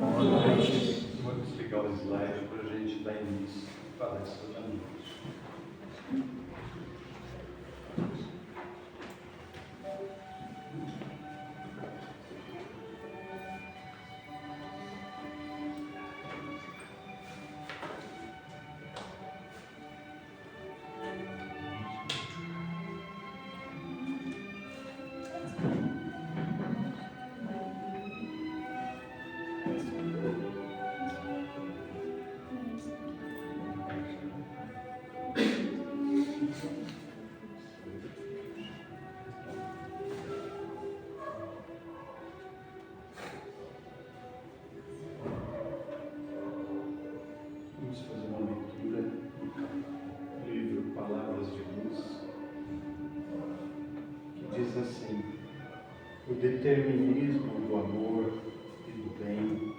Boa noite. Vou explicar o slide para a gente dar início à palestra da noite. Vamos fazer uma leitura do livro Palavras de Luz, que diz assim: o determinismo do amor e do bem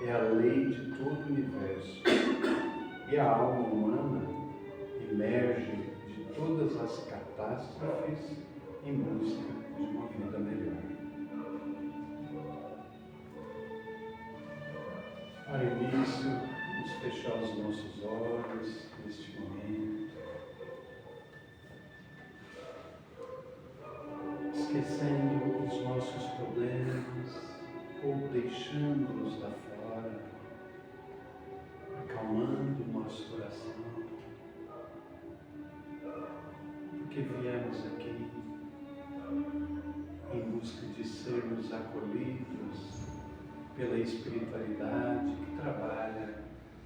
é a lei de todo o universo, e a alma humana emerge de todas as catástrofes em busca de uma vida melhor. Para início, vamos fechar os nossos olhos neste momento, esquecendo os nossos problemas ou deixando-os lá fora, acalmando o nosso coração, porque viemos aqui em busca de sermos acolhidos pela espiritualidade que trabalha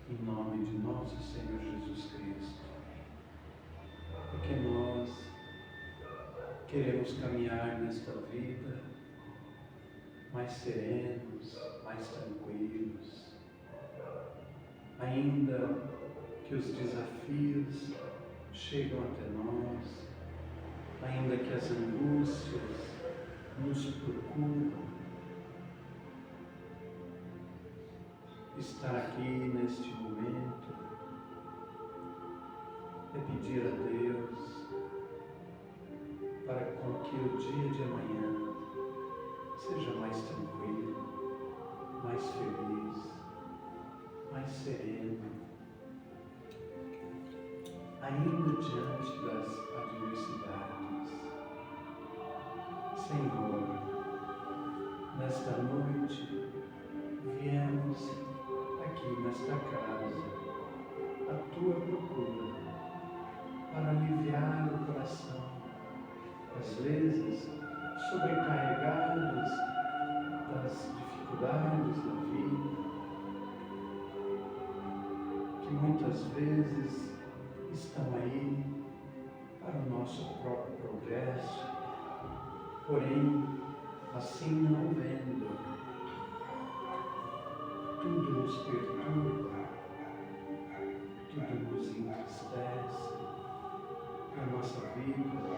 em nome de nosso Senhor Jesus Cristo, porque nós queremos caminhar nesta vida mais serenos, mais tranquilos, ainda que os desafios chegam até nós, ainda que as angústias nos procuram. Estar aqui neste momento é pedir a Deus para com que o dia de amanhã seja mais tranquilo, mais feliz, mais sereno, ainda diante das adversidades. Senhor, nesta noite viemos aqui nesta casa à tua procura para aliviar o coração, às vezes sobrecarregados das dificuldades da vida, que muitas vezes estão aí para o nosso próprio progresso, porém assim não vendo. Tudo nos perturba, tudo nos entristece, e a nossa vida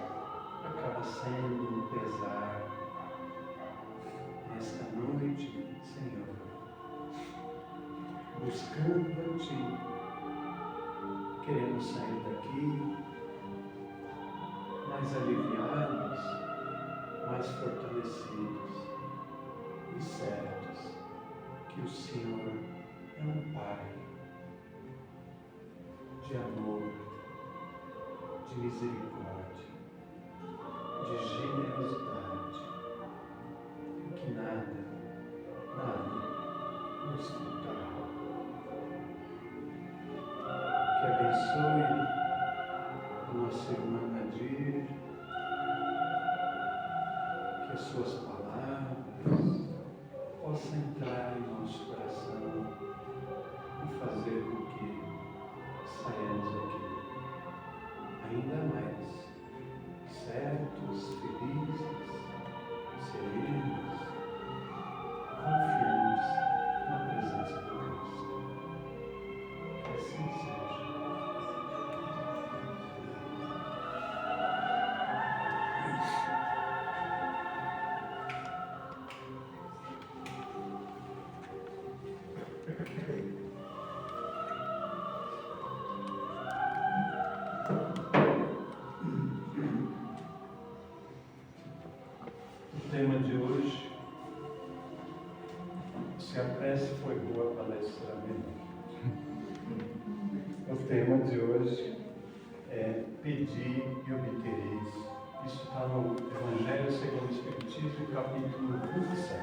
acaba sendo um pesar. Nesta noite, Senhor, buscando a Ti, queremos sair daqui mais aliviados, mais fortalecidos e certos que o Senhor é um Pai de amor, de misericórdia, de generosidade, e que nada nos faltará. Que abençoe a nossa irmã Nadir, que as suas palavras possa entrar em nosso coração e fazer com que saiamos daqui ainda mais certos, felizes, serenos, confiantes na presença de Cristo. Que assim seja. O tema de hoje Se a prece foi boa, a palestra será melhor. O tema de hoje é Pedi e obtereis. Isso está no Evangelho segundo o Espiritismo, capítulo 27.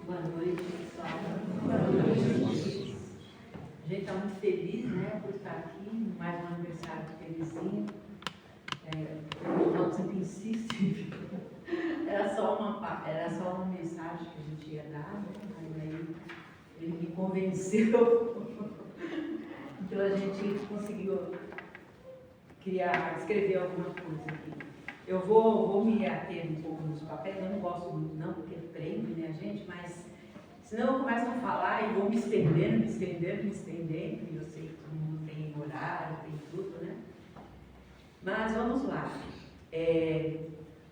Boa noite, pessoal. Boa noite. A gente está muito feliz, né, por estar aqui, mais um aniversário de Terezinha. O João sempre insiste. Era só uma mensagem que a gente ia dar, né? Mas aí ele me convenceu. Então a gente conseguiu escrever alguma coisa aqui. Eu vou me ater um pouco nos papéis, eu não gosto muito não, porque prende, né, a gente, mas senão eu começo a falar e vou me estendendo, e eu sei que todo mundo tem horário, tem tudo, né? Mas vamos lá.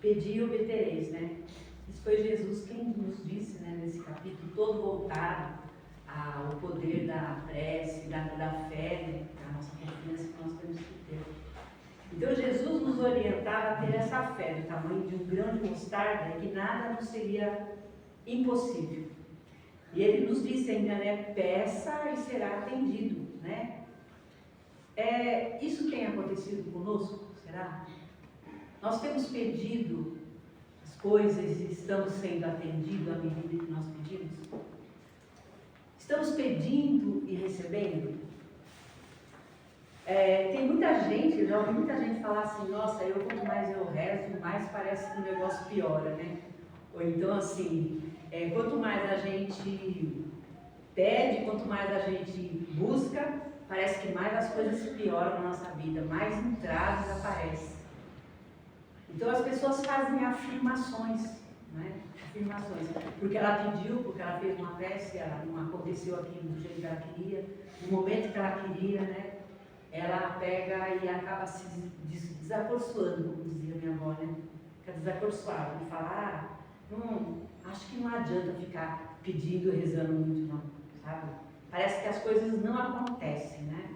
Pedi e obtereis, né? Isso foi Jesus quem nos disse, né, nesse capítulo, todo voltado ao poder da prece, da fé, né, da nossa confiança que nós temos que ter. Então Jesus nos orientava a ter essa fé do tamanho de um grão de mostarda, que nada nos seria impossível. E ele nos disse ainda, né, peça e será atendido, né? Isso tem acontecido conosco, será? Nós temos pedido as coisas e estamos sendo atendidos à medida que nós pedimos? Estamos pedindo e recebendo? Tem muita gente, eu já ouvi muita gente falar assim, nossa, quanto mais eu rezo, mais parece que o negócio piora, né? Ou então assim, quanto mais a gente pede, quanto mais a gente busca, parece que mais as coisas pioram na nossa vida, mais entraves aparecem. Então as pessoas fazem afirmações, né? Afirmações, porque ela pediu, porque ela fez uma prece, ela não aconteceu aquilo do jeito que ela queria, no momento que ela queria, né? Ela pega e acaba se desacorçoando, como dizia minha avó, né? Fica desacorçoada e fala, acho que não adianta ficar pedindo e rezando muito não, sabe? Parece que as coisas não acontecem, né?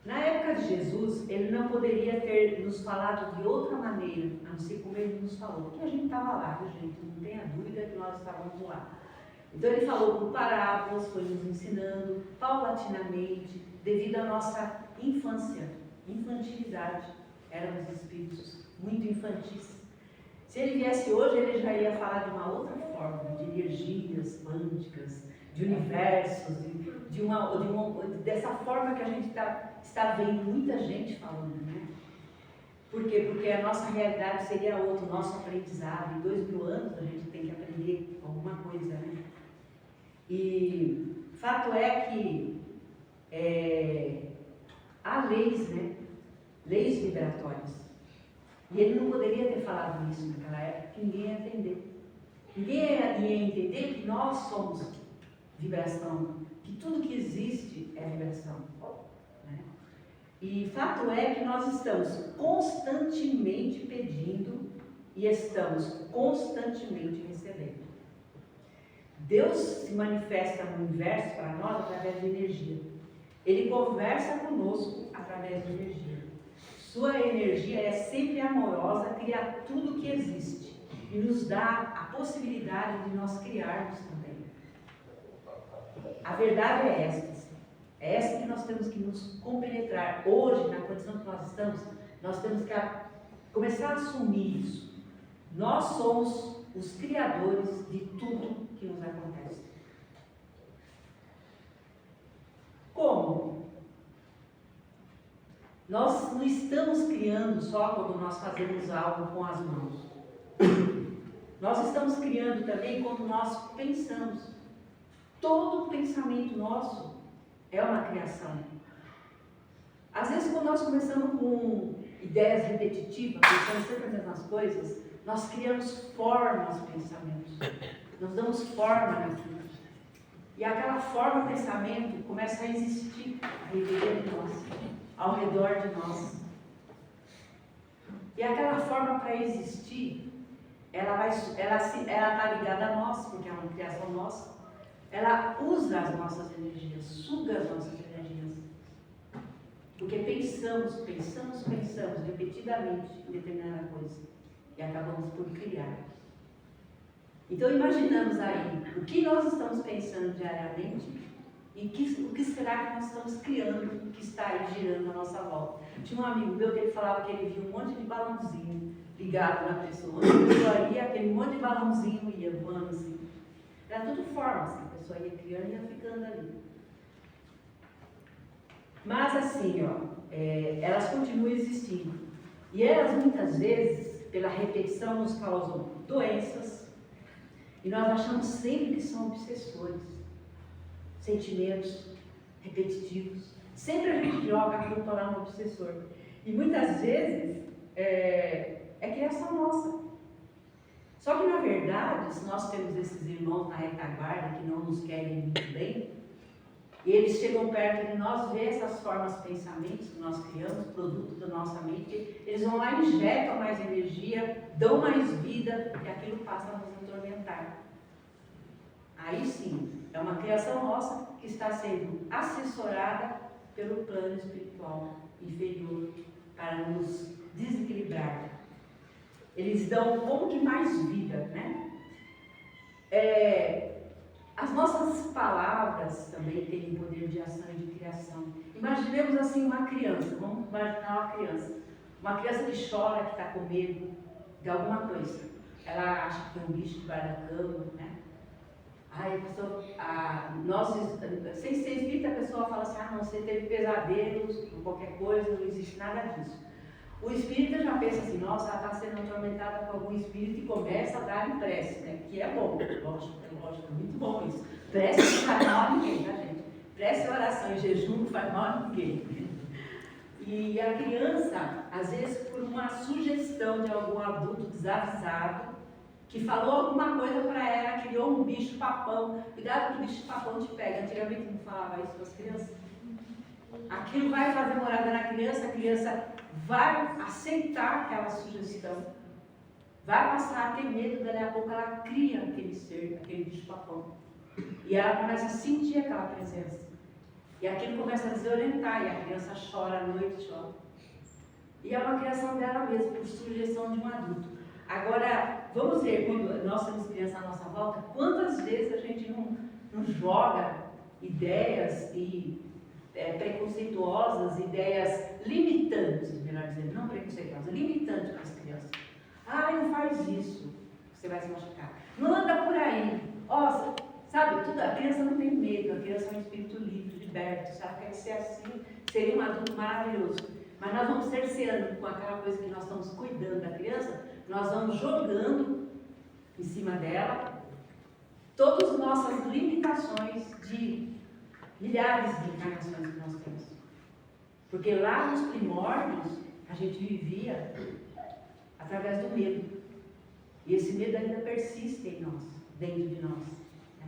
Na época de Jesus, ele não poderia ter nos falado de outra maneira, a não ser como ele nos falou, porque a gente estava lá, viu, gente? Não tenha dúvida que nós estávamos lá. Então ele falou por parábolas, foi nos ensinando paulatinamente, devido à nossa infantilidade. Éramos espíritos muito infantis. Se ele viesse hoje, ele já ia falar de uma outra forma, de energias quânticas, de universos, dessa forma que a gente está vendo muita gente falando, né? Por quê? Porque a nossa realidade seria outra, o nosso aprendizado. Em 2000 anos a gente tem que aprender alguma coisa, né? E fato é que há leis, né? Leis vibratórias. E ele não poderia ter falado isso naquela época, que ninguém ia entender. Ninguém ia entender que nós somos vibração, que tudo que existe é vibração. Né? E fato é que nós estamos constantemente pedindo e estamos constantemente recebendo. Deus se manifesta no universo para nós através de energia. Ele conversa conosco através de energia. Sua energia é sempre amorosa, cria tudo que existe e nos dá a possibilidade de nós criarmos também. A verdade é esta. É essa que nós temos que nos compenetrar. Hoje, na condição que nós temos que começar a assumir isso. Nós somos os criadores de tudo que nos acontece. Como? Nós não estamos criando só quando nós fazemos algo com as mãos. Nós estamos criando também quando nós pensamos. Todo pensamento nosso é uma criação. Às vezes, quando nós começamos com ideias repetitivas, pensando sempre as mesmas coisas, nós criamos forma aos pensamentos. Nós damos forma naquilo. E aquela forma de pensamento começa a existir de nós, ao redor de nós. E aquela forma para existir, ela está ligada a nós, porque é uma criação nossa. Ela usa as nossas energias, suga as nossas energias. Porque pensamos repetidamente em determinada coisa e acabamos por criar. Então imaginamos aí o que nós estamos pensando diariamente e o que será que nós estamos criando que está aí girando à nossa volta. Tinha um amigo meu que ele falava que ele via um monte de balãozinho ligado na pessoa. Onde a pessoa ia, aquele monte de balãozinho ia voando assim. Era tudo forma, assim, a pessoa ia criando e ia ficando ali. Mas assim, elas continuam existindo. E elas muitas vezes, pela repetição, nos causam doenças. E nós achamos sempre que são obsessores. Sentimentos repetitivos. Sempre a gente joga a culpa lá no obsessor. E muitas vezes é criação nossa. Só que, na verdade, se nós temos esses irmãos na retaguarda que não nos querem muito bem, e eles chegam perto de nós, vê essas formas, pensamentos que nós criamos, produto da nossa mente, eles vão lá, injetam mais energia, dão mais vida, e aquilo passa a nos atormentar. Aí sim, é uma criação nossa que está sendo assessorada pelo plano espiritual inferior para nos desequilibrar. Eles dão como que mais vida, né? As nossas palavras também têm poder de ação e de criação. Imaginemos assim uma criança, vamos imaginar uma criança que chora, que está com medo de alguma coisa. Ela acha que tem um bicho debaixo da cama, né? Aí a pessoa, sem ser espírita, a pessoa fala assim, não, você teve pesadelos, ou qualquer coisa, não existe nada disso. O espírita já pensa assim, nossa, ela está sendo atormentada com algum espírito e começa a dar prece, né? Que é bom, lógico, é muito bom isso. Prece não faz mal a ninguém, tá, gente? Prece, oração e jejum não faz mal a ninguém. E a criança, às vezes, por uma sugestão de algum adulto desavisado, que falou alguma coisa para ela, criou um bicho-papão. Cuidado que o bicho-papão te pega. Antigamente não falava isso para as crianças. Aquilo vai fazer morada na criança, a criança vai aceitar aquela sugestão, vai passar a ter medo, dali a pouco ela cria aquele ser, aquele bicho-papão. E ela começa a sentir aquela presença. E aquilo começa a desorientar, e a criança chora à noite, chora. E é uma criação dela mesma, por sugestão de um adulto. Agora, vamos ver, quando nós temos criança à nossa volta, quantas vezes a gente não joga ideias preconceituosas, ideias limitantes, melhor dizendo, não preconceituosas, limitantes para as crianças. Não faz isso, você vai se machucar. Não anda por aí. Sabe, a criança não tem medo, a criança é um espírito livre, liberto, se ela quer ser assim, seria um adulto maravilhoso. Mas nós vamos cerceando com aquela coisa que nós estamos cuidando da criança, nós vamos jogando em cima dela todas as nossas limitações de milhares de encarnações que nós temos. Porque lá nos primórdios, a gente vivia através do medo. E esse medo ainda persiste em nós, dentro de nós. Né?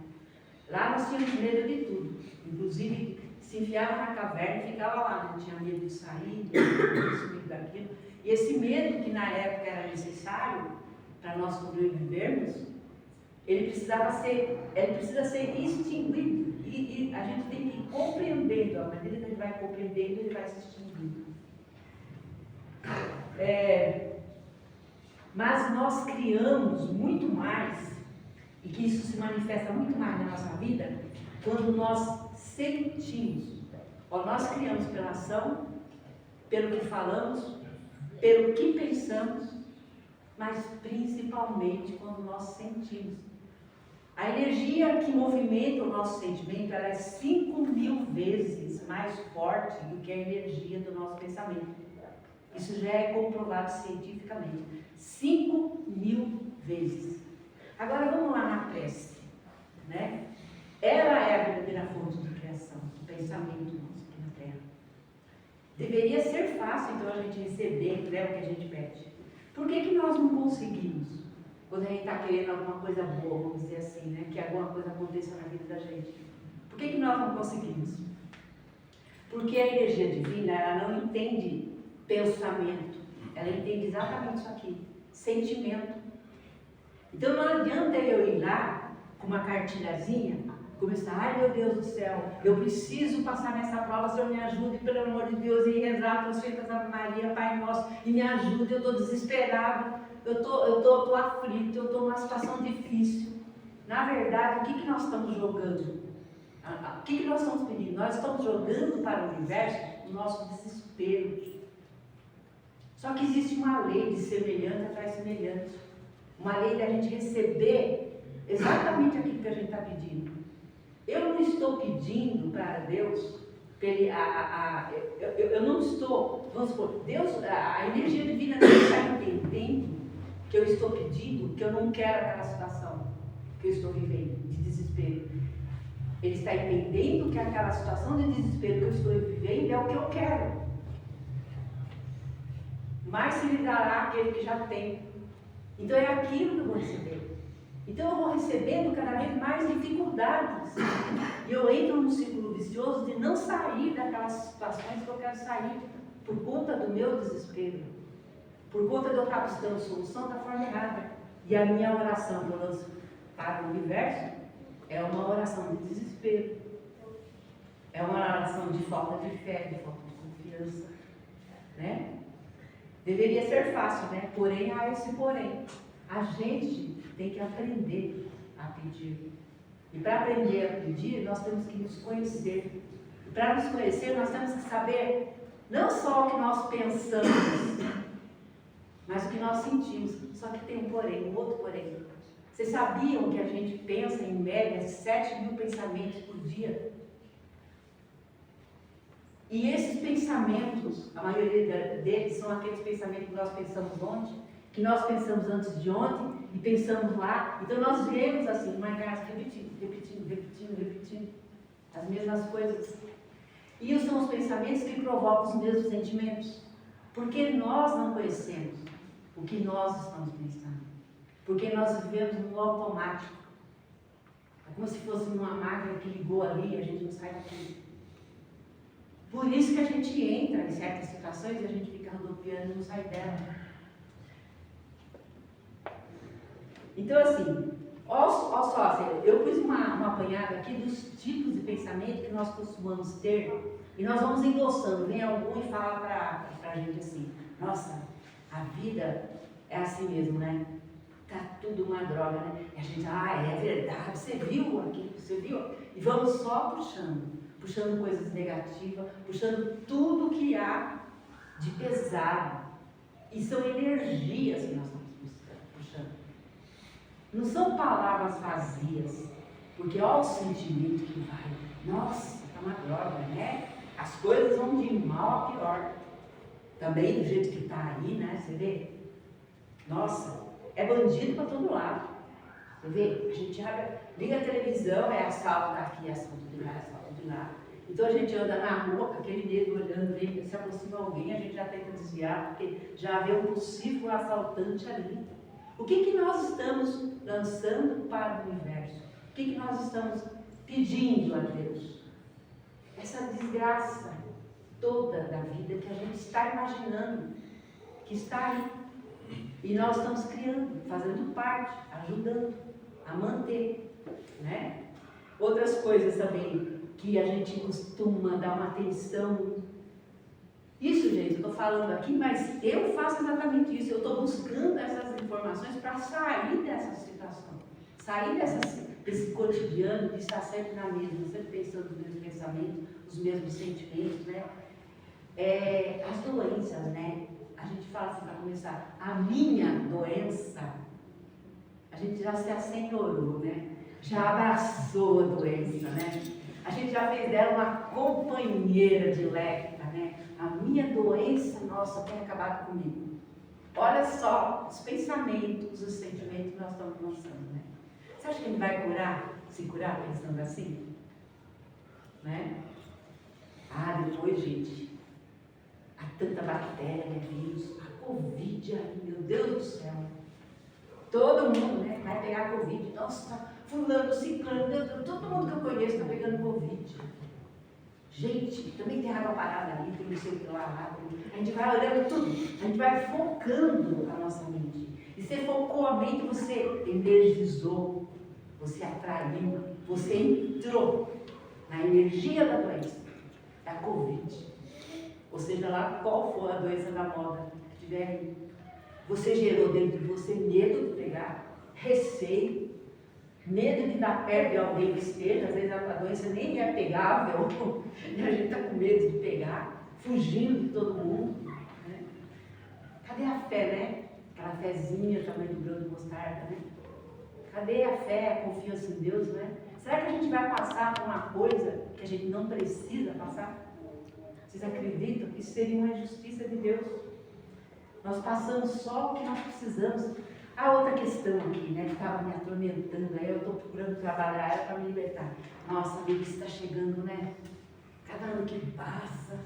Lá nós tínhamos medo de tudo. Inclusive, se enfiava na caverna e ficava lá. Não tinha medo de sair, medo daquilo. E esse medo, que na época era necessário para nós sobrevivermos, ele precisa ser extinguido. E a gente tem que ir compreendendo, à medida que a gente vai compreendendo, ele vai se extinguindo. Mas nós criamos muito mais, e que isso se manifesta muito mais na nossa vida, quando nós sentimos. Nós criamos pela ação, pelo que falamos, pelo que pensamos, mas principalmente quando nós sentimos. A energia que movimenta o nosso sentimento, ela é 5.000 vezes mais forte do que a energia do nosso pensamento. Isso já é comprovado cientificamente. 5.000 vezes. Agora vamos lá na prece, né? Ela é a verdadeira fonte de criação, do pensamento nosso aqui na Terra. Deveria ser fácil, então, a gente receber, né, o que a gente pede. Por que nós não conseguimos? Quando a gente está querendo alguma coisa boa, vamos dizer assim, né? Que alguma coisa aconteça na vida da gente. Por que nós não conseguimos? Porque a energia divina, ela não entende pensamento. Ela entende exatamente isso aqui, sentimento. Então não adianta eu ir lá com uma cartilhazinha, Começar, ai meu Deus do céu, eu preciso passar nessa prova, Senhor me ajude, pelo amor de Deus, e rezar as feitas da Maria, Pai Nosso, e me ajude, eu estou desesperado, eu tô aflito, eu estou numa situação difícil. Na verdade, o que nós estamos jogando? O que nós estamos pedindo? Nós estamos jogando para o universo o nosso desespero. Só que existe uma lei de semelhante atrai semelhante. Uma lei da gente receber exatamente aquilo que a gente está pedindo. Eu não estou pedindo para Deus, eu não estou, vamos supor, Deus, a energia divina não está entendendo que eu estou pedindo, que eu não quero aquela situação que eu estou vivendo, de desespero. Ele está entendendo que aquela situação de desespero que eu estou vivendo é o que eu quero. Mas se lhe dará aquele que já tem. Então é aquilo que eu vou receber. Então eu vou recebendo cada vez mais dificuldades. E eu entro num círculo vicioso de não sair daquelas situações que eu quero sair por conta do meu desespero. Por conta de eu estar buscando solução da forma errada. E a minha oração que eu lanço para o universo é uma oração de desespero. É uma oração de falta de fé, de falta de confiança. Né? Deveria ser fácil, né? Porém, há esse porém. A gente tem que aprender a pedir. E para aprender a pedir, nós temos que nos conhecer. E para nos conhecer, nós temos que saber não só o que nós pensamos, mas o que nós sentimos. Só que tem um porém, um outro porém. Vocês sabiam que a gente pensa em média 7.000 pensamentos por dia? E esses pensamentos, a maioria deles são aqueles pensamentos que nós pensamos ontem, que nós pensamos antes de ontem e pensamos lá. Então nós vemos assim, uma casa repetindo, as mesmas coisas. E são os pensamentos que provocam os mesmos sentimentos. Porque nós não conhecemos o que nós estamos pensando. Porque nós vivemos no automático. É como se fosse uma máquina que ligou ali e a gente não sai daqui. Por isso que a gente entra em certas situações e a gente fica rodopiando e não sai dela. Então assim, olha só, assim, eu fiz uma apanhada aqui dos tipos de pensamento que nós costumamos ter e nós vamos endossando. Vem algum e fala pra gente assim, nossa, a vida é assim mesmo, né? Tá tudo uma droga, né? E a gente, é verdade, você viu aquilo, você viu? E vamos só puxando coisas negativas, puxando tudo que há de pesado. E são energias que nós estamos puxando. Não são palavras vazias, porque olha o sentimento que vai. Nossa, tá uma droga, né? As coisas vão de mal a pior. Também do jeito que tá aí, né? Você vê? Nossa, é bandido para todo lado. Você vê? A gente liga a televisão, é assalto daqui, assalto de lá, assalto de lá. Então a gente anda na rua com aquele medo olhando, vem, se aproxima alguém, a gente já tenta desviar, porque já vê um possível assaltante ali. O que nós estamos lançando para o universo? O que nós estamos pedindo a Deus? Essa desgraça toda da vida que a gente está imaginando, que está aí. E nós estamos criando, fazendo parte, ajudando a manter, né? Outras coisas também que a gente costuma dar uma atenção. Isso, gente, eu estou falando aqui, mas eu faço exatamente isso. Eu estou buscando essas informações para sair dessa situação, sair desse cotidiano de estar sempre na mesma, sempre pensando nos mesmos pensamentos, os mesmos sentimentos, né? As doenças, né? A gente fala assim, para começar, a minha doença, a gente já se assenhorou, né? Já abraçou a doença, né? A gente já fez dela uma companheira dileta, né? A minha doença, nossa, tem acabado comigo. Olha só os pensamentos, os sentimentos que nós estamos lançando, né? Você acha que ele vai se curar pensando assim? Né? Depois, gente, há tanta bactéria, né, vírus, a Covid aí, meu Deus do céu. Todo mundo, né, vai pegar Covid. Nossa, fulano, ciclano, todo mundo que eu conheço está pegando Covid. Gente, também tem água parada ali, tem não sei o que lá. A gente vai olhando tudo, a gente vai focando a nossa mente. E você focou a mente, você energizou. você atraiu, você entrou na energia da doença, da Covid. Ou seja lá qual for a doença da moda que tiver aí. Você gerou dentro de você medo de pegar, receio, medo de dar perto de alguém que esteja, às vezes a doença nem é pegável, e a gente está com medo de pegar, fugindo de todo mundo. Né? Cadê a fé, né? Aquela fezinha, tamanho do grão de mostarda, né? Cadê a fé, a confiança em Deus, né? Será que a gente vai passar por uma coisa que a gente não precisa passar? Vocês acreditam que isso seria uma injustiça de Deus? Nós passamos só o que nós precisamos. A outra questão aqui, né, que estava me atormentando, aí eu estou procurando trabalhar para me libertar. Nossa, a velhice está chegando, né? Cada ano que passa,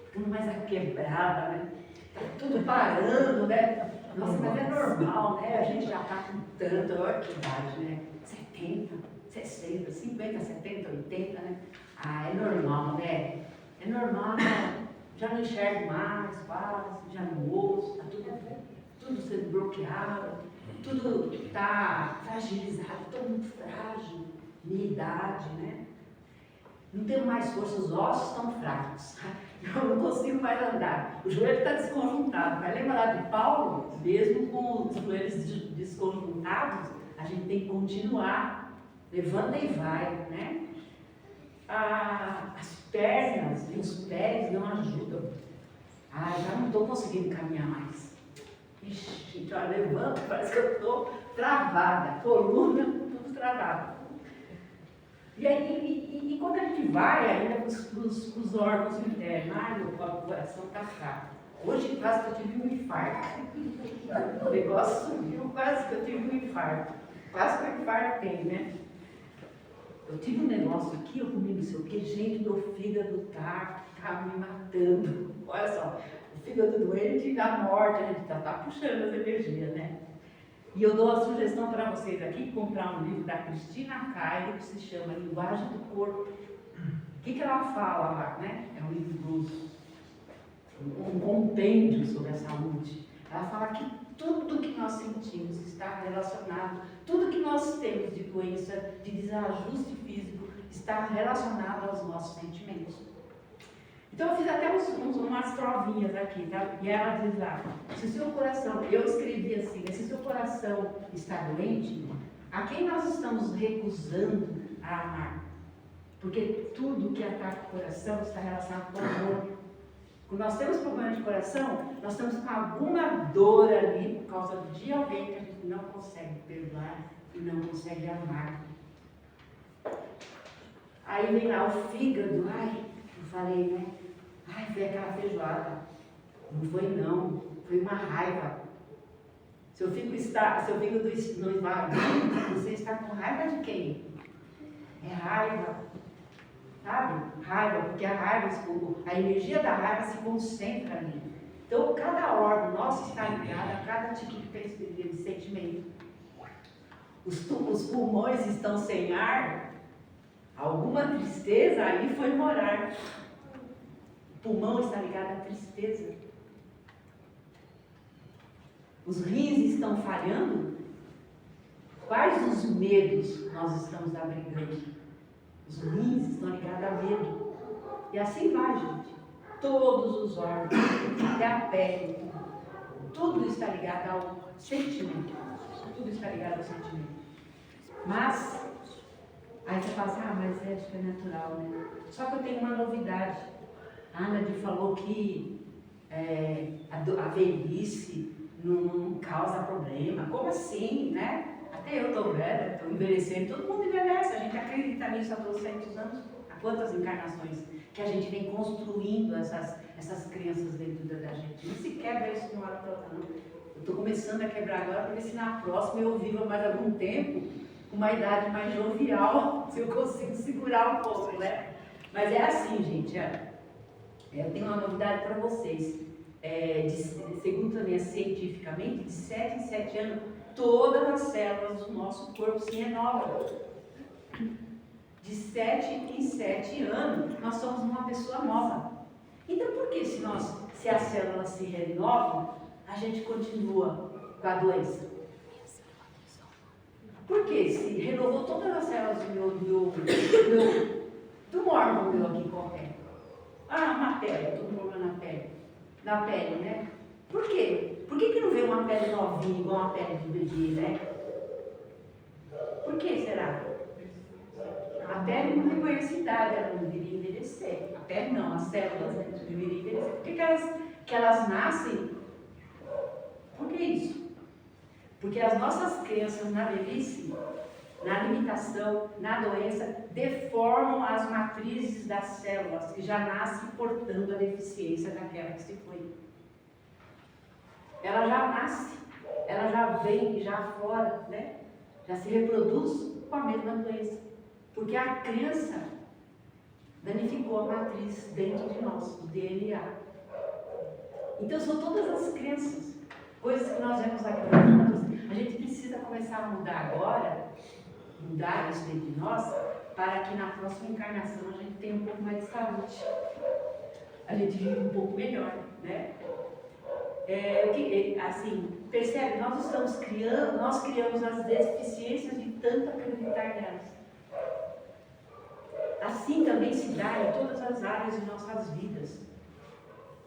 ficando mais aquebrada, né? Está tudo parando, né? Nossa, mas é normal, né? A gente já está com tanto, olha que idade, né? 70, 60, 50, 70, 80, né? Ah, é normal, né? É normal, né? Já não enxergo mais, quase, já não ouço, está tudo sendo bloqueado, tudo está fragilizado, estou muito frágil, minha idade, né? Não tenho mais força, os ossos estão fracos, eu não consigo mais andar, o joelho está desconjuntado. Mas lembra lá de Paulo? Mesmo com os joelhos desconjuntados, a gente tem que continuar, levanta e vai, né? As pernas e os pés não ajudam. Já não estou conseguindo caminhar mais. Ixi, já levanto, parece que eu estou travada, coluna, tudo travado. E aí, quando a gente vai ainda para os órgãos internos, meu coração está fraco. Hoje quase que eu tive um infarto. O negócio subiu, quase que eu tive um infarto. Quase que eu infartei, né? Eu tive um negócio aqui, eu comi não sei o que, gente, meu fígado tá me matando. Olha só, o fígado doente dá morte, a gente tá puxando as energias, né? E eu dou a sugestão para vocês aqui, comprar um livro da Cristina Cairo, que se chama Linguagem do Corpo. O que ela fala lá, né? É um livro, um compêndio sobre a saúde. Ela fala que tudo que nós sentimos está relacionado, tudo que nós temos de doença, de desajuste físico, está relacionado aos nossos sentimentos. Então eu fiz até umas provinhas aqui, tá? E ela diz lá, se o seu coração, eu escrevi assim, né? Se o seu coração está doente, a quem nós estamos recusando a amar? Porque tudo que ataca o coração está relacionado com o amor. Quando nós temos problema de coração, nós estamos com alguma dor ali por causa de alguém que a gente não consegue perdoar e não consegue amar. Aí vem lá o fígado, eu falei, né? Foi aquela feijoada. Não foi não, foi uma raiva. Seu fígado não invadiu, você está com raiva de quem? É raiva. Sabe? Raiva, porque a raiva, a energia da raiva se concentra ali. Então, cada órgão nosso está ligado a cada tipo de sentimento. Os pulmões estão sem ar, alguma tristeza aí foi morar. O pulmão está ligado à tristeza. Os rins estão falhando. Quais os medos nós estamos abrigando? Os rins estão ligados a medo. E assim vai, gente. Todos os órgãos, até a pele, tudo está ligado ao sentimento. Tudo está ligado ao sentimento. Mas, aí você fala assim, mas é supernatural, né? Só que eu tenho uma novidade. A Ana falou que a velhice não causa problema. Como assim, né? Até eu estou velha, estou envelhecendo, todo mundo envelhece, a gente acredita nisso há 200 anos, há quantas encarnações que a gente vem construindo essas crenças dentro da gente. Não se quebra isso de uma hora para outra, não. Eu estou começando a quebrar agora para ver se na próxima eu viva mais algum tempo, com uma idade mais jovial, se eu consigo segurar um pouco, né? Mas é assim, gente, eu tenho uma novidade para vocês. Segundo também cientificamente, de 7 em 7 anos, todas as células do nosso corpo se renovam. De 7 em 7 anos, nós somos uma pessoa nova. Então, por que se as células se renovam, a gente continua com a doença? Por quê? Se renovou todas as células do órgão meu aqui qualquer. Ah, uma pele, eu estou com problema na pele. Na pele, né? Por quê? Por que não vê uma pele novinha igual uma pele de bebê, né? Por que será? A pele não reconhece idade, ela não deveria envelhecer. A pele não, as células né, não deveriam envelhecer. Por que elas nascem? Por que isso? Porque as nossas crenças na velhice, na limitação, na doença, deformam as matrizes das células que já nascem portando a deficiência daquela que se foi. Ela já nasce, ela já vem, já aflora, né? Já se reproduz com a mesma doença. Porque a crença danificou a matriz dentro de nós, o DNA. Então são todas as crenças, coisas que nós vemos acreditando. A gente precisa começar a mudar agora, mudar isso dentro de nós, para que na próxima encarnação a gente tenha um pouco mais de saúde. A gente vive um pouco melhor, né? Assim, percebe? Nós criamos as deficiências de tanto acreditar nelas. Assim também se dá em todas as áreas de nossas vidas.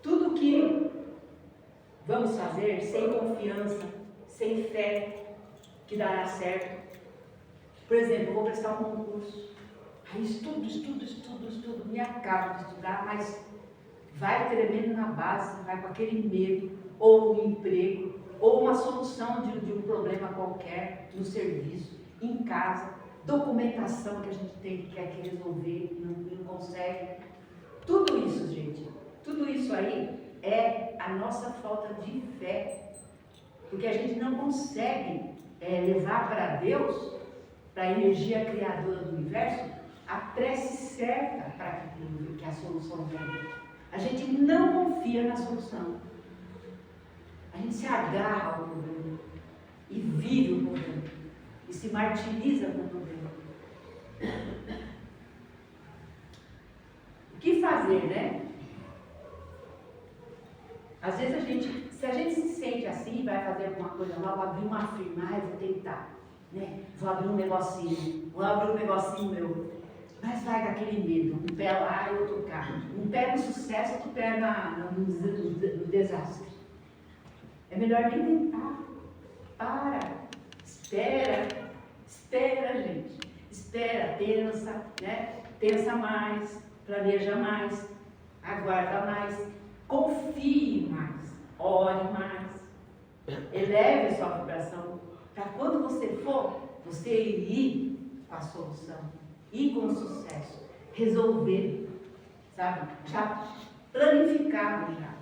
Tudo que vamos fazer sem confiança, sem fé, que dará certo. Por exemplo, eu vou prestar um concurso. Aí estudo, me acabo de estudar, mas vai tremendo na base, vai com aquele medo, ou um emprego, ou uma solução de um problema qualquer, no serviço, em casa, documentação que a gente tem que quer resolver e não consegue. Tudo isso, gente, tudo isso aí é a nossa falta de fé. Porque a gente não consegue levar para Deus, para a energia criadora do universo, a prece certa para que a solução venha. A gente não confia na solução. A gente se agarra ao problema e vive o problema e se martiriza com o problema. O que fazer, né? Às vezes se a gente se sente assim, vai fazer alguma coisa nova, abrir uma firma, vou tentar, né? Vou abrir um negocinho meu. Mas vai daquele medo, um pé lá e outro cá. Um pé no sucesso, outro pé no desastre. É melhor nem tentar. Para, espera, gente. Espera, pensa, né? Pensa mais, planeja mais, aguarda mais, confie mais, ore mais, eleve a sua vibração, para quando você for, você ir com a solução, ir com sucesso, resolver, sabe? Já planificado já.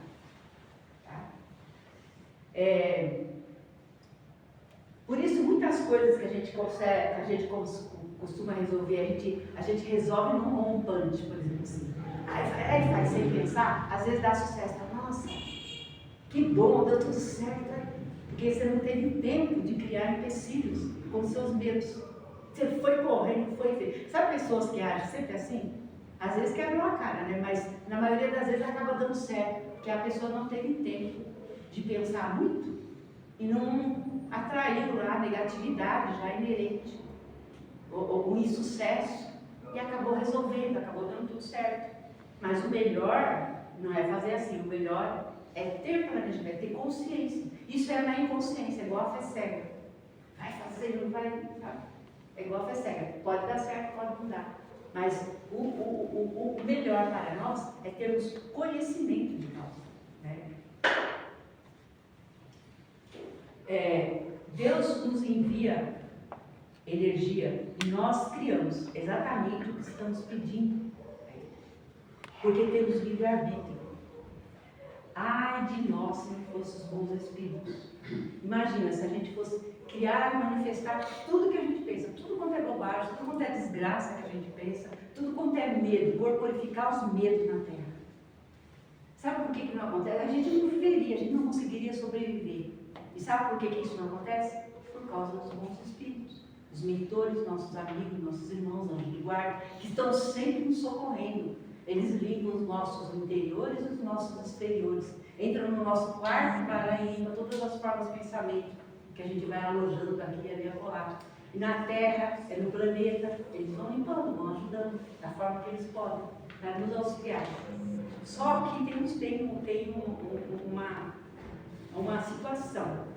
Por isso, muitas coisas que a gente consegue, que a gente costuma resolver, a gente resolve num rompante, por exemplo assim. Aí faz sem pensar, às vezes dá sucesso. Nossa, que bom, deu tudo certo. Porque você não teve tempo de criar empecilhos com seus medos. Você foi correndo, foi ver. Sabe pessoas que agem sempre assim? Às vezes quebram a cara, né? Mas na maioria das vezes acaba dando certo, porque a pessoa não teve tempo de pensar muito e não atraiu lá a negatividade já inerente, o insucesso, e acabou resolvendo, acabou dando tudo certo. Mas o melhor não é fazer assim, o melhor é ter planejamento, é ter consciência. Isso é na inconsciência, é igual a fé cega. Vai fazer, não vai, sabe? É igual a fé cega, pode dar certo, pode não dar. Mas o melhor para nós é termos conhecimento de nós, né? Deus nos envia energia e nós criamos exatamente o que estamos pedindo, porque temos livre-arbítrio. Ai de nós se não fossem os bons espíritos. Imagina se a gente fosse criar e manifestar tudo que a gente pensa, tudo quanto é bobagem, tudo quanto é desgraça que a gente pensa, tudo quanto é medo, corporificar os medos na Terra. Sabe por que não acontece? A gente não viveria, a gente não conseguiria sobreviver. E sabe por que isso não acontece? Por causa dos bons espíritos, os mentores, nossos amigos, nossos irmãos, anjos de guarda, que estão sempre nos socorrendo. Eles limpam os nossos interiores e os nossos exteriores. Entram no nosso quarto para limpar todas as formas de pensamento que a gente vai alojando daqui e ali a colar. E na Terra, no planeta, eles vão limpando, vão ajudando, da forma que eles podem, para nos auxiliar. Só que tem uma situação.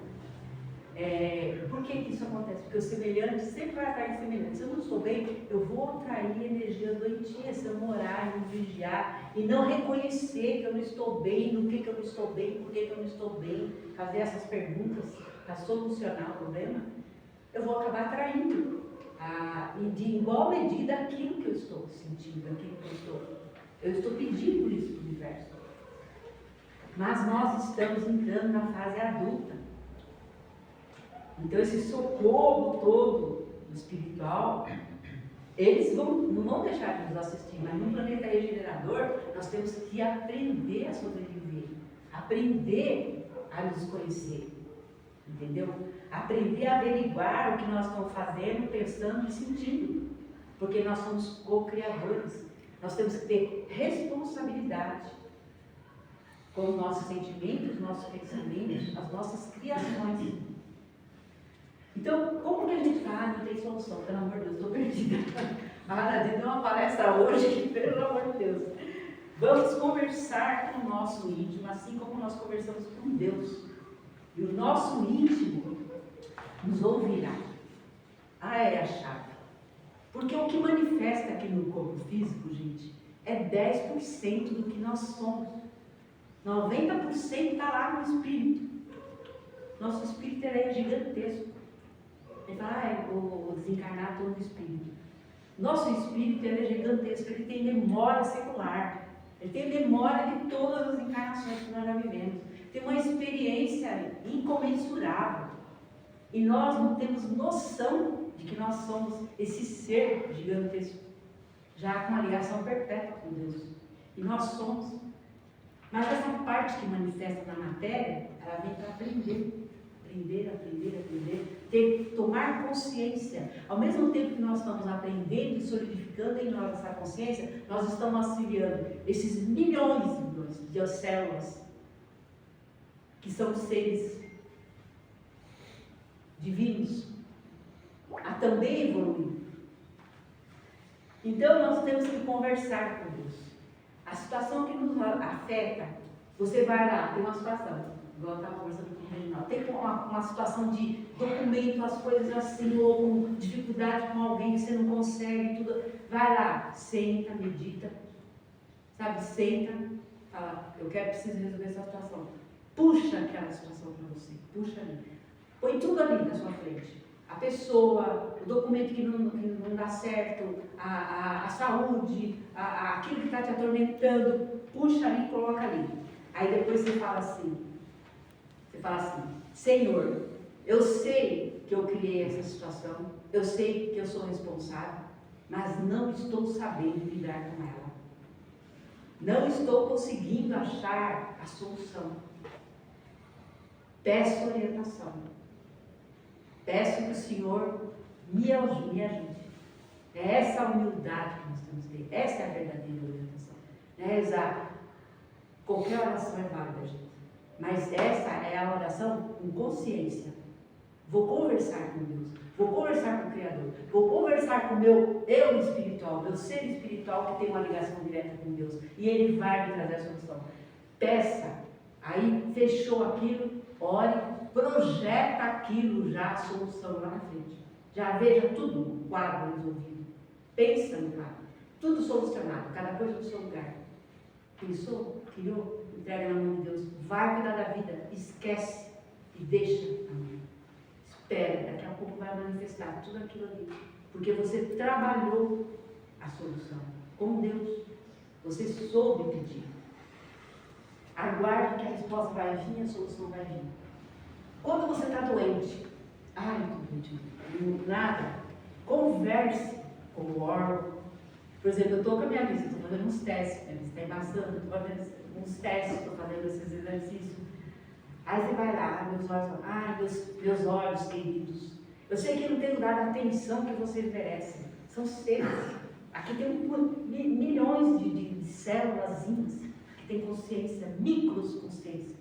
Por que isso acontece? Porque o semelhante sempre vai atrair semelhante. Se eu não estou bem, eu vou atrair energias doentias. Se eu morar e não vigiar e não reconhecer que eu não estou bem, no que eu não estou bem, por que eu não estou bem, fazer essas perguntas para solucionar o problema, eu vou acabar atraindo de igual medida aquilo que eu estou sentindo, aquilo que eu estou pedindo isso para o universo. Mas nós estamos entrando na fase adulta. Então esse socorro todo do espiritual, eles não vão deixar de nos assistir, mas no planeta regenerador nós temos que aprender a sobreviver, aprender a nos conhecer, entendeu? Aprender a averiguar o que nós estamos fazendo, pensando e sentindo, porque nós somos co-criadores, nós temos que ter responsabilidade com os nossos sentimentos, nossos pensamentos, as nossas criações. Então, como que a gente fala? Não tem solução, pelo amor de Deus, estou perdida. A Radadê deu uma palestra hoje que, pelo amor de Deus, vamos conversar com o nosso íntimo, assim como nós conversamos com Deus. E o nosso íntimo nos ouvirá. É a chave. Porque o que manifesta aqui no corpo físico, gente, é 10% do que nós somos. 90% está lá no espírito. Nosso espírito é gigantesco. Ele fala, o desencarnado todo do espírito. Nosso espírito é gigantesco, ele tem memória secular. Ele tem memória de todas as encarnações que nós já vivemos. Tem uma experiência incomensurável. E nós não temos noção de que nós somos esse ser gigantesco, já com uma ligação perpétua com Deus. E nós somos. Mas essa parte que manifesta na matéria, ela vem para aprender. Aprender, tomar consciência. Ao mesmo tempo que nós estamos aprendendo e solidificando em nós essa consciência, nós estamos auxiliando esses milhões de células, que são seres divinos, a também evoluir. Então nós temos que conversar com Deus. A situação que nos afeta, você vai lá, tem uma situação. Igual eu estava conversando com o Reginaldo, tem uma situação de documento, as coisas assim, ou com dificuldade com alguém que você não consegue, tudo. Vai lá, senta, medita, sabe? Senta, fala, preciso resolver essa situação. Puxa aquela situação para você, puxa ali. Põe tudo ali na sua frente. A pessoa, o documento que não dá certo, a saúde, aquilo que está te atormentando, puxa ali e coloca ali. Aí depois você fala assim, Senhor, eu sei que eu criei essa situação, eu sei que eu sou responsável, mas não estou sabendo lidar com ela. Não estou conseguindo achar a solução. Peço orientação. Peço que o Senhor me ajude. É essa a humildade que nós temos que ter. Essa é a verdadeira orientação. Não é rezar. Qualquer oração é válida, gente. Mas essa é a oração com consciência. Vou conversar com Deus, vou conversar com o Criador, vou conversar com o meu eu espiritual, meu ser espiritual que tem uma ligação direta com Deus. E Ele vai me trazer a solução. Peça, aí fechou aquilo, ore, projeta aquilo já, a solução lá na frente. Já veja tudo, o quadro resolvido. Pensa no quadro, tudo solucionado, cada coisa no seu lugar. Pensou, criou, entrega na mão de Deus, vai cuidar da vida, esquece e deixa a mão. Espera, daqui a pouco vai manifestar tudo aquilo ali, porque você trabalhou a solução com Deus, você soube pedir. Aguarde que a resposta vai vir, a solução vai vir. Quando você está doente, eu estou doente, nada, converse com o órgão. Por exemplo, eu estou com a minha vista, estou fazendo uns testes, minha vista está embaçando, estou fazendo uns testes, estou fazendo esses exercícios. Aí você vai lá, meus olhos queridos, eu sei que não tenho dado a atenção que vocês merecem, são seres. Aqui tem milhões de célulazinhas que têm consciência, microconsciência.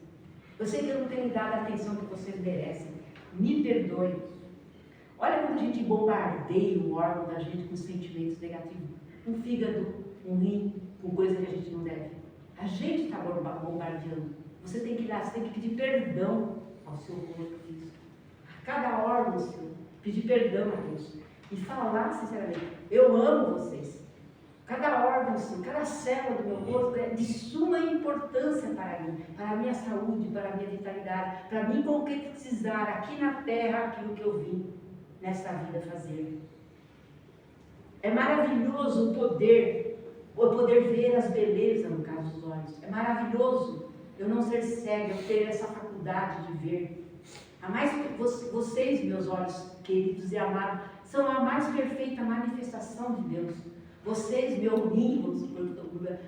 Eu sei que eu não tenho dado a atenção que vocês merecem, me perdoem. Olha quando a gente bombardeia o órgão da gente com sentimentos negativos. Um fígado, um rim, com coisa que a gente não deve. A gente está bombardeando. Você tem que ir lá, você tem que pedir perdão ao seu corpo físico. A cada órgão seu, pedir perdão a Deus. E falar sinceramente, eu amo vocês. Cada órgão seu, cada célula do meu corpo é de suma importância para mim, para a minha saúde, para a minha vitalidade, para mim concretizar aqui na terra aquilo que eu vim nessa vida fazer. É maravilhoso o poder ver as belezas no caso dos olhos. É maravilhoso eu não ser cega, eu ter essa faculdade de ver. Vocês, meus olhos queridos e amados, são a mais perfeita manifestação de Deus. Vocês, meu rim,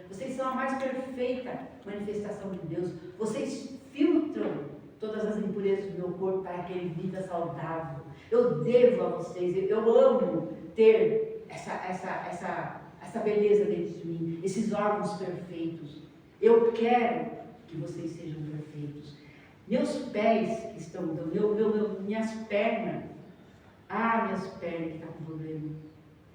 vocês são a mais perfeita manifestação de Deus. Vocês filtram todas as impurezas do meu corpo para que ele viva saudável. Eu devo a vocês, eu amo ter essa beleza dentro de mim, esses órgãos perfeitos. Eu quero que vocês sejam perfeitos. Meus pés que estão, minhas pernas que estão com problema.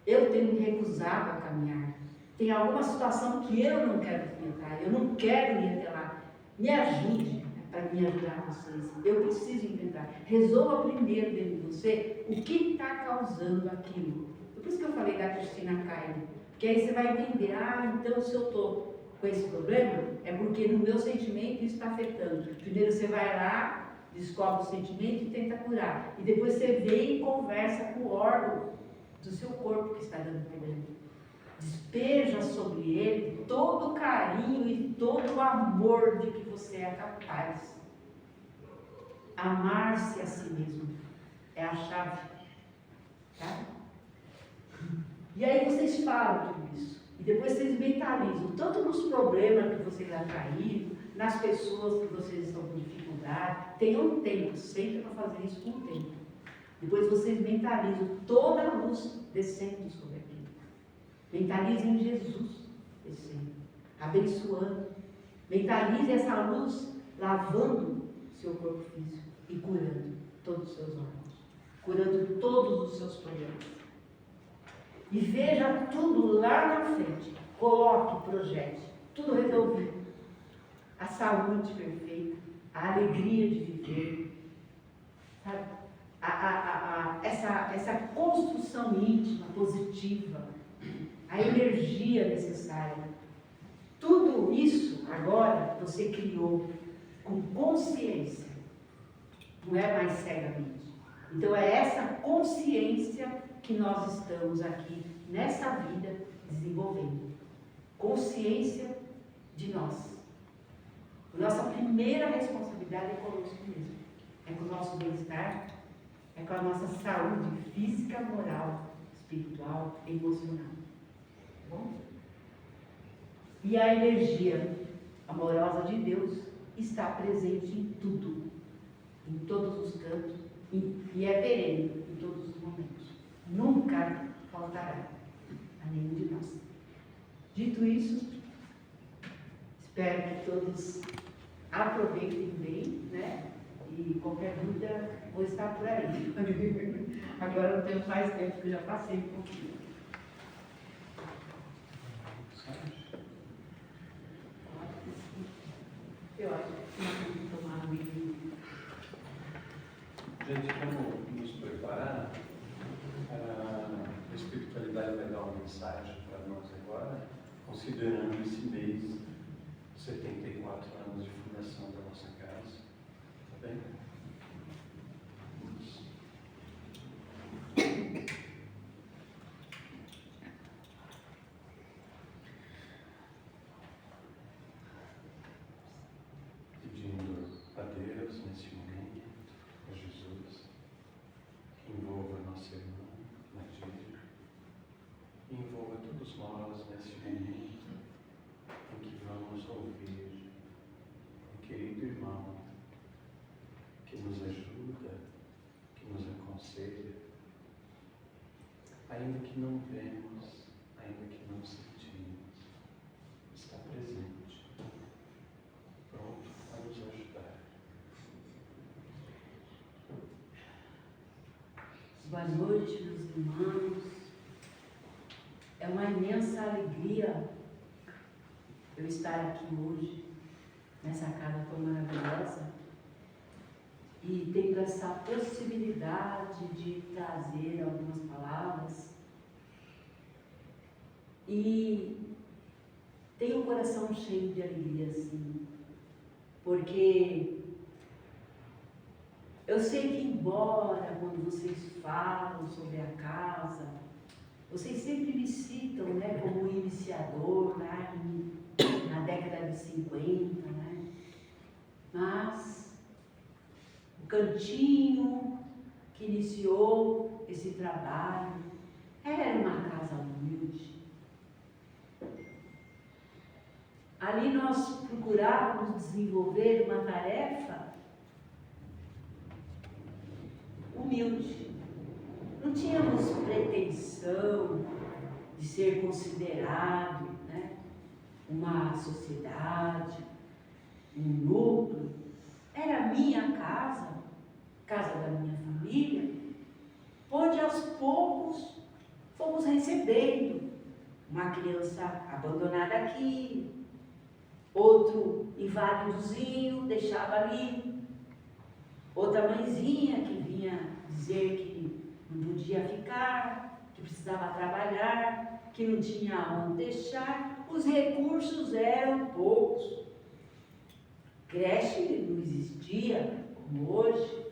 Eu tenho me recusado a caminhar. Tem alguma situação que eu não quero enfrentar, eu não quero ir até lá. Me ajude para me ajudar vocês. Eu preciso enfrentar. Resolva primeiro dentro de você o que está causando aquilo. Por isso que eu falei da Cristina Caio. Porque aí você vai entender, então se eu estou com esse problema, é porque no meu sentimento isso está afetando. Primeiro você vai lá, descobre o sentimento e tenta curar. E depois você vem e conversa com o órgão do seu corpo que está dando problema. Despeja sobre ele todo o carinho e todo o amor de que você é capaz. Amar-se a si mesmo é a chave. Tá? E aí vocês falam tudo isso. E depois vocês mentalizam, tanto nos problemas que vocês atraíram, nas pessoas que vocês estão com dificuldade. Tenham tempo, sempre para fazer isso com tempo. Depois vocês mentalizam toda a luz descendo sobre aquilo. Mentalizem Jesus descendo, abençoando. Mentalize essa luz lavando seu corpo físico e curando todos os seus órgãos, curando todos os seus problemas. E veja tudo lá na frente. Coloque, projete, tudo resolvido. A saúde perfeita, a alegria de viver, sabe? Essa construção íntima, positiva, a energia necessária. Tudo isso agora você criou com consciência, não é mais cegamente. Então é essa consciência que nós estamos aqui nessa vida desenvolvendo. Consciência de nós. Nossa primeira responsabilidade é conosco mesmo. É com o nosso bem-estar, é com a nossa saúde física, moral, espiritual, emocional. Tá bom? E a energia amorosa de Deus está presente em tudo, em todos os cantos, e é perene em todos os momentos. Nunca faltará a nenhum de nós. Dito isso, espero que todos aproveitem bem, né? E qualquer dúvida, vou estar por aí. Agora não tenho mais tempo, porque já passei um pouquinho. Eu acho que tem que tomar um vinho. Gente, vamos nos preparar. A espiritualidade vai dar uma mensagem para nós agora, considerando esse mês, 74 anos de fundação da nossa casa. Tá bem? Pedindo a Deus nesse momento, a Jesus, que envolva a nossa irmã, Nadir, e envolva todos nós nesse momento em que vamos ouvir um querido irmão que nos ajuda, que nos aconselha, ainda que não vemos, ainda que não sentimos, está presente, pronto para nos ajudar. Boa noite, meus irmãos. É uma imensa alegria eu estar aqui hoje, nessa casa tão maravilhosa, e tendo essa possibilidade de trazer algumas palavras. E tenho o coração cheio de alegria, assim, porque eu sei que, embora quando vocês falam sobre a casa, vocês sempre me citam, né, como iniciador lá na década de 50, né? Mas o cantinho que iniciou esse trabalho era uma casa humilde. Ali nós procurávamos desenvolver uma tarefa humilde. Não tínhamos pretensão de ser considerado, né, uma sociedade, um núcleo. Era a minha casa, casa da minha família, onde aos poucos fomos recebendo uma criança abandonada aqui, outro inválidozinho deixava ali, outra mãezinha que vinha dizer que não podia ficar, que precisava trabalhar, que não tinha onde deixar. Os recursos eram poucos. Creche não existia como hoje.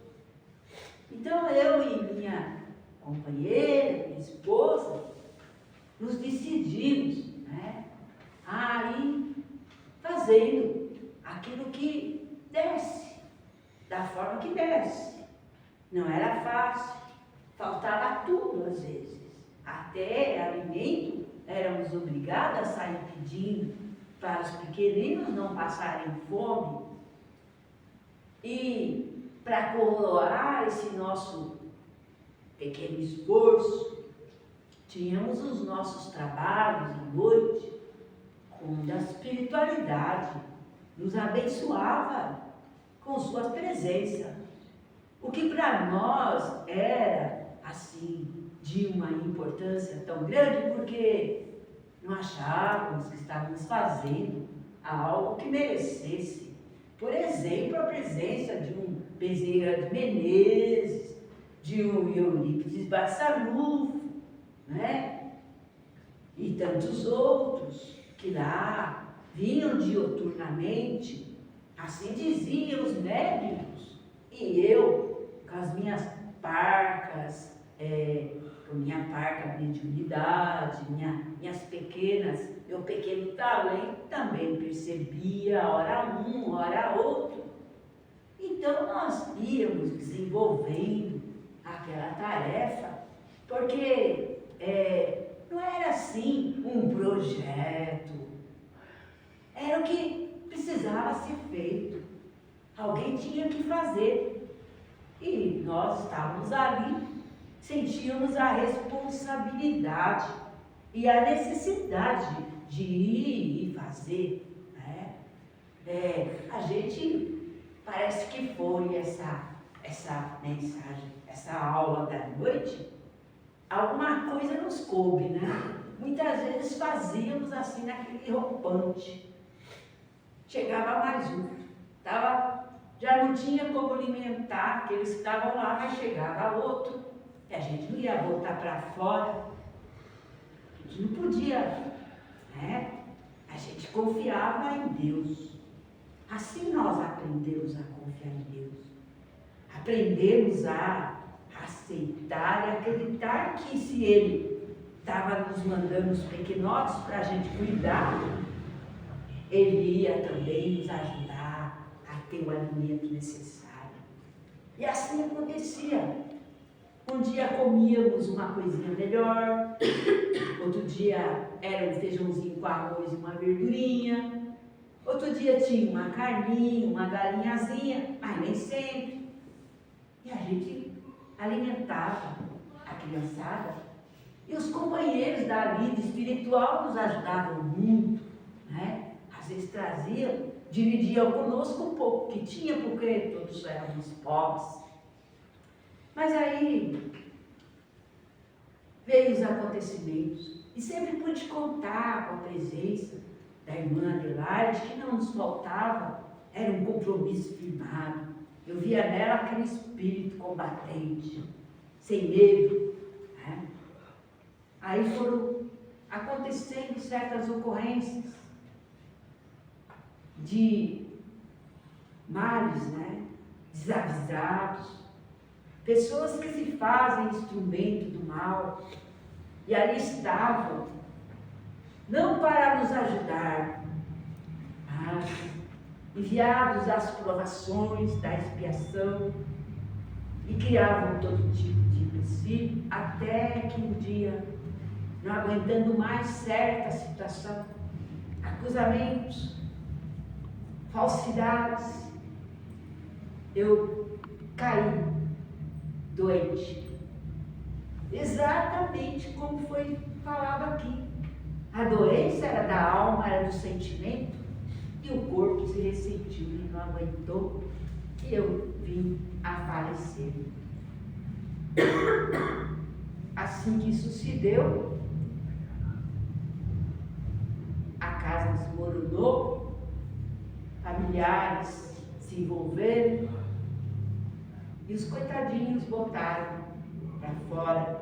Então eu e minha companheira, minha esposa, nos decidimos, né, a ir fazendo aquilo que desse, da forma que desse. Não era fácil, faltava tudo às vezes. Até alimento éramos obrigados a sair pedindo para os pequeninos não passarem fome. E para coroar esse nosso pequeno esforço, tínhamos os nossos trabalhos à noite, onde a espiritualidade nos abençoava com sua presença. O que para nós era, assim, de uma importância tão grande, porque não achávamos que estávamos fazendo algo que merecesse. Por exemplo, a presença de um Bezerra de Menezes, de um Eurípides Barçanufo, né? E tantos outros que lá vinham dioturnamente, assim diziam os médicos, e eu, com as minhas parcas, com minha parca de mediunidade, minhas pequenas, meu pequeno talento, também percebia, hora um, hora outro. Então nós íamos desenvolvendo aquela tarefa, porque não era assim um projeto, era o que precisava ser feito, alguém tinha que fazer. E nós estávamos ali, sentíamos a responsabilidade e a necessidade de ir e fazer, né? A gente parece que foi essa mensagem, essa aula da noite, alguma coisa nos coube, né? Muitas vezes fazíamos assim naquele rompante. Chegava mais um, já não tinha como alimentar aqueles que estavam lá, mas chegava outro, e a gente não ia voltar para fora, a gente não podia, né? A gente confiava em Deus. Assim nós aprendemos a confiar em Deus. Aprendemos a aceitar e acreditar que se Ele estava nos mandando os pequenotes para a gente cuidar, Ele ia também nos ajudar a ter o alimento necessário. E assim acontecia. Um dia comíamos uma coisinha melhor, outro dia era um feijãozinho com arroz e uma verdurinha, outro dia tinha uma carninha, uma galinhazinha, mas nem sempre. E a gente alimentava a criançada. E os companheiros da vida espiritual nos ajudavam muito, né? Às vezes traziam, dividiam conosco um pouco que tinha, porque todos éramos pobres. Mas aí veio os acontecimentos. E sempre pude contar com a presença da irmã Adelaide, que não nos faltava, era um compromisso firmado. Eu via nela aquele espírito combatente, sem medo. Né? Aí foram acontecendo certas ocorrências de males, né? Desavisados, pessoas que se fazem instrumento do mal, e ali estavam, não para nos ajudar, mas enviados às provações da expiação, e criavam todo tipo de empecilho, até que um dia, não aguentando mais certa situação, acusamentos, falsidades, eu caí doente. Exatamente como foi falado aqui. A doença era da alma, era do sentimento, e o corpo se ressentiu e não aguentou, e eu vim a falecer. Assim que isso se deu, a casa desmoronou, familiares se envolveram, e os coitadinhos botaram para fora.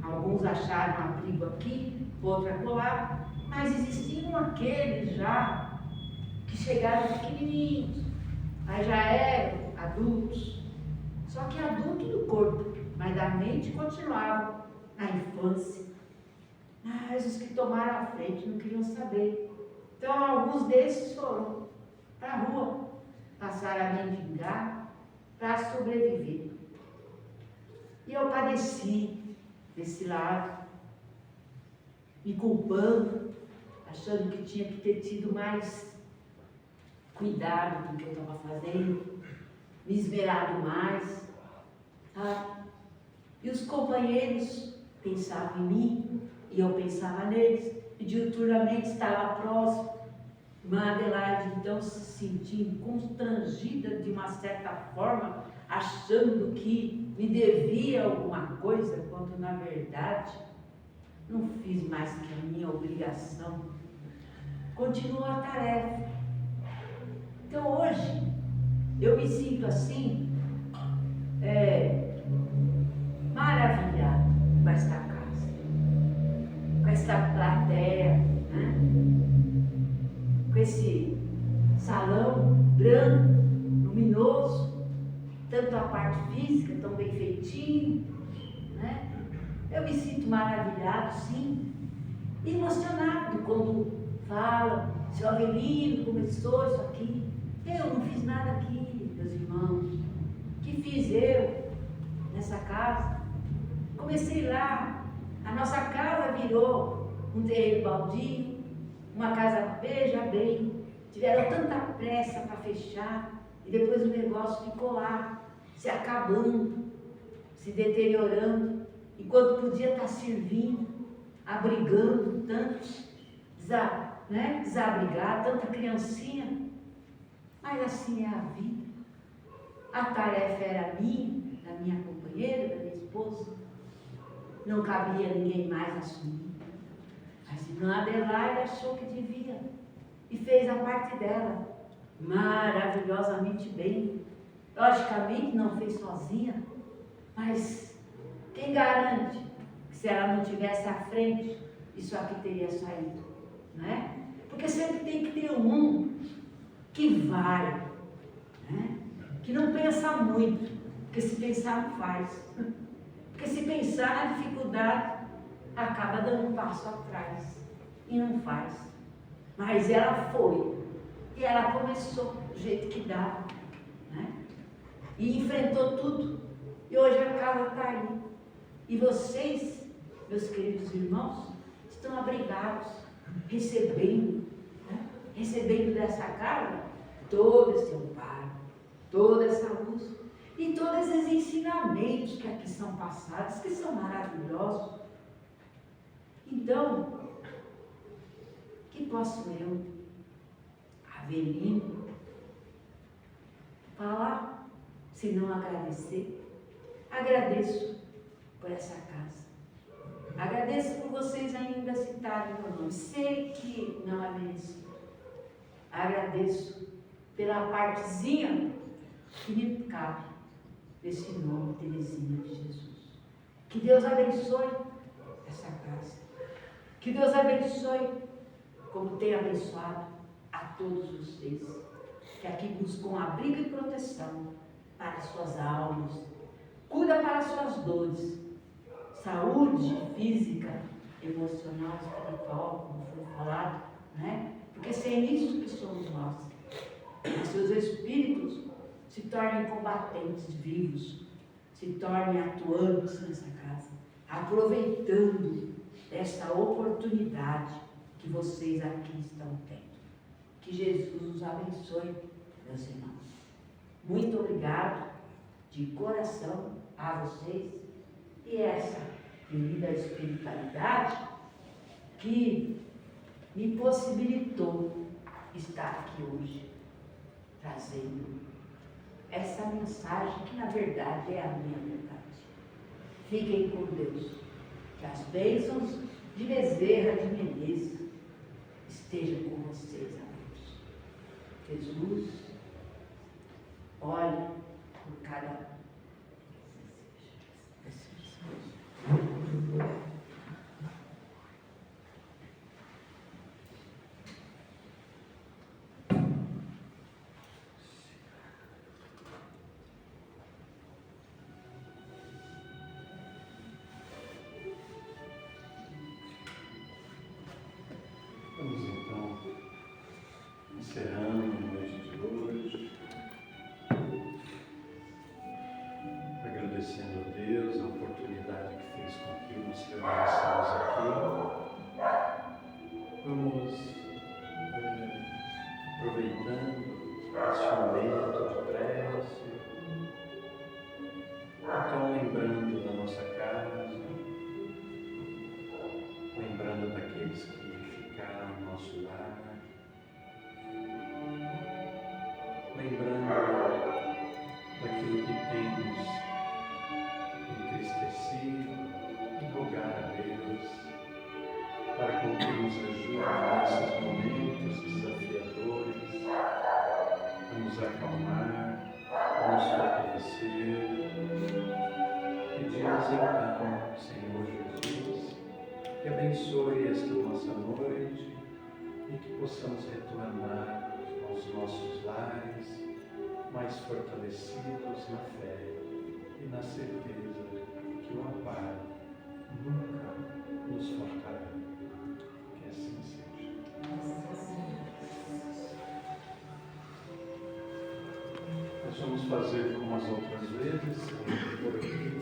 Alguns acharam abrigo aqui, outros acolá, mas existiam aqueles já que chegaram pequenininhos, mas já eram adultos, só que adulto do corpo, mas da mente continuavam na infância. Mas os que tomaram a frente não queriam saber. Então alguns desses foram para a rua, passaram a mendigar para sobreviver. E eu padeci desse lado, me culpando, achando que tinha que ter tido mais cuidado com o que eu estava fazendo, me esmerado mais, sabe? E os companheiros pensavam em mim, e eu pensava neles, e diuturnamente estava próximo. Irmã Adelaide, então, se sentia constrangida de uma certa forma, achando que me devia alguma coisa, quando na verdade não fiz mais que a minha obrigação. Continua a tarefa. Então hoje eu me sinto assim, maravilhada com esta casa, com esta plateia, né? Com esse salão branco, luminoso, tanto a parte física, tão bem feitinho, né? Eu me sinto maravilhado, sim, e emocionado quando falam, seu Avelino começou isso aqui. Eu não fiz nada aqui, meus irmãos. O que fiz eu nessa casa? Comecei lá, a nossa casa virou um terreno baldio, uma casa, veja bem, tiveram tanta pressa para fechar, e depois o negócio ficou lá, se acabando, se deteriorando, enquanto podia estar servindo, abrigando tantos, desabrigar, tanta criancinha. Mas assim é a vida. A tarefa era minha, da minha companheira, da minha esposa. Não cabia ninguém mais assumir. Mas a irmã Adelaide achou que devia e fez a parte dela maravilhosamente bem. Logicamente não fez sozinha, mas quem garante que se ela não tivesse à frente, isso aqui teria saído, né? Porque sempre tem que ter um que vai, né? Que não pensa muito, porque se pensar não faz. Porque se pensar na dificuldade, acaba dando um passo atrás e não faz. Mas ela foi, e ela começou do jeito que dava, né? E enfrentou tudo, e hoje a casa está aí. E vocês, meus queridos irmãos, estão abrigados, recebendo, né? Recebendo dessa casa todo esse amparo, toda essa luz e todos esses ensinamentos que aqui são passados, que são maravilhosos. Então, que posso eu, Avelino, falar, se não agradecer? Agradeço por essa casa. Agradeço por vocês ainda citarem meu nome. Sei que não é merecido. Agradeço pela partezinha que me cabe desse nome, Teresinha de Jesus. Que Deus abençoe essa casa. Que Deus abençoe, como tem abençoado a todos vocês, que aqui buscam abrigo e proteção para suas almas. Cuida para suas dores. Saúde física, emocional, espiritual, como foi falado, né? Porque sem isso que somos nós. Que seus espíritos se tornem combatentes vivos, se tornem atuantes nessa casa, aproveitando esta oportunidade que vocês aqui estão tendo. Que Jesus os abençoe, meus irmãos. Muito obrigado de coração a vocês e essa querida espiritualidade que me possibilitou estar aqui hoje, trazendo essa mensagem que na verdade é a minha verdade. Fiquem com Deus. Que as bênçãos de Bezerra de Menezes estejam com vocês, amigos. Jesus, olhe por cada Vamos então encerrando a noite de hoje, agradecendo a Deus a oportunidade que fez com que nos reuníssemos aqui. Vamos aproveitando esse momento de prece, então lembrando da nossa casa, lembrando daqueles que ficaram no nosso lar, lembrando daquilo que tem nos entristecido, e rogar a Deus para que nos ajude nesses momentos desafiadores, a nos acalmar, a nos fortalecer. Pedimos então, Senhor Jesus, que abençoe esta nossa noite e que possamos retornar aos nossos lares mais fortalecidos na fé e na certeza que o amparo nunca nos faltará. Que assim seja. Nós vamos fazer como as outras vezes, por aqui,